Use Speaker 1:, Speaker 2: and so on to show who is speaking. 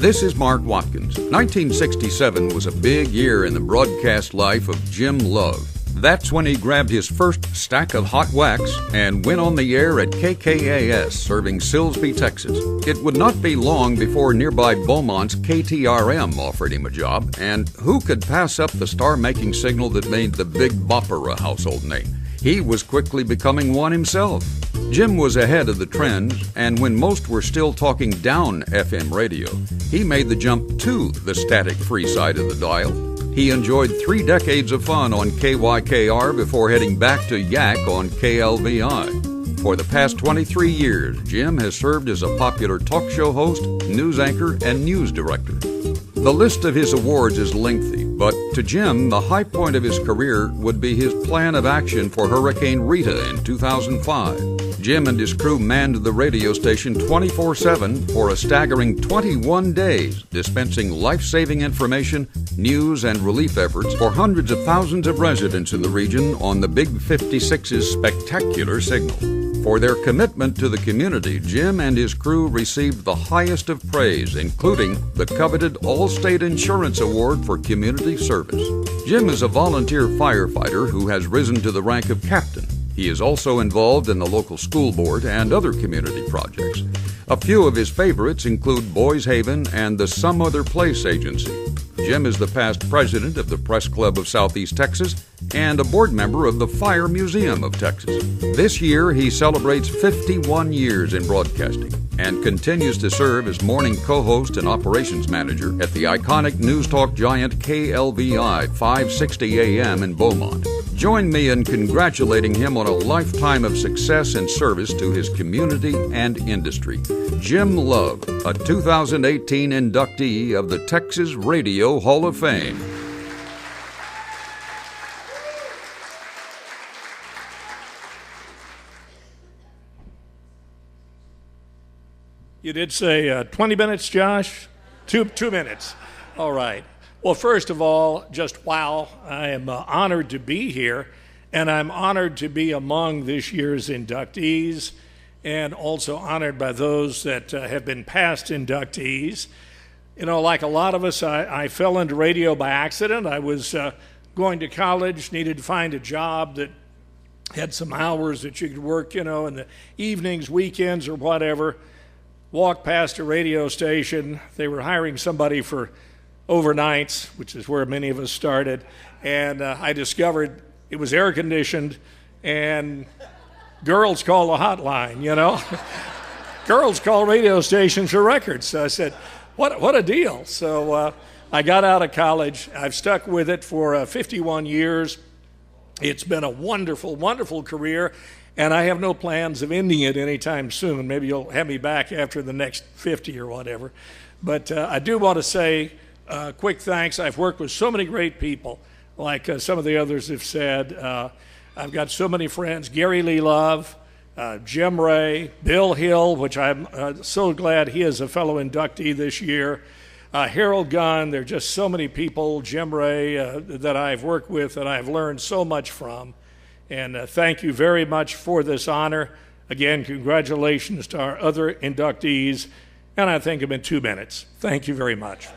Speaker 1: This is Mark Watkins. 1967 was a big year in the broadcast life of Jim Love. That's when he grabbed his first stack of hot wax and went on the air at KKAS, serving Silsbee, Texas. It would not be long before nearby Beaumont's KTRM offered him a job, and who could pass up the star-making signal that made the Big Bopper a household name? He was quickly becoming one himself. Jim was ahead of the trends, and when most were still talking down FM radio, he made the jump to the static-free side of the dial. He enjoyed 3 decades of fun on KYKR before heading back to Yak on KLVI. For the past 23 years, Jim has served as a popular talk show host, news anchor, and news director. The list of his awards is lengthy, but to Jim, the high point of his career would be his plan of action for Hurricane Rita in 2005. Jim and his crew manned the radio station 24/7 for a staggering 21 days, dispensing life-saving information, news, and relief efforts for hundreds of thousands of residents in the region on the Big 56's spectacular signal. For their commitment to the community, Jim and his crew received the highest of praise, including the coveted All-State Insurance Award for Community Service. Jim is a volunteer firefighter who has risen to the rank of captain. He is also involved in the local school board and other community projects. A few of his favorites include Boys Haven and the Some Other Place Agency. Jim is the past president of the Press Club of Southeast Texas and a board member of the Fire Museum of Texas. This year, he celebrates 51 years in broadcasting and continues to serve as morning co-host and operations manager at the iconic news talk giant KLVI 560 AM in Beaumont. Join me in congratulating him on a lifetime of success and service to his community and industry. Jim Love, a 2018 inductee of the Texas Radio Hall of Fame.
Speaker 2: You did say 20 minutes, Josh? Two minutes. All right. Well, first of all, just wow. I am honored to be here, and I'm honored to be among this year's inductees, and also honored by those that have been past inductees. You know, like a lot of us, I fell into radio by accident. I was going to college, needed to find a job that had some hours that you could work, you know, in the evenings, weekends, or whatever. Walked past a radio station. They were hiring somebody for overnights, which is where many of us started, and I discovered it was air conditioned, and girls call the hotline, you know. Girls call radio stations for records. So I said, what a deal. So I got out of college. I've stuck with it for 51 years. It's been a wonderful, wonderful career, and I have no plans of ending it anytime soon. Maybe you'll have me back after the next 50 or whatever. But I do want to say quick thanks. I've worked with so many great people, like some of the others have said. I've got so many friends, Gary Lee Love, Jim Ray, Bill Hill, which I'm so glad he is a fellow inductee this year, Harold Gunn. There are just so many people, Jim Ray, that I've worked with and I've learned so much from. And thank you very much for this honor. Again, congratulations to our other inductees, and I think I'm in 2 minutes. Thank you very much.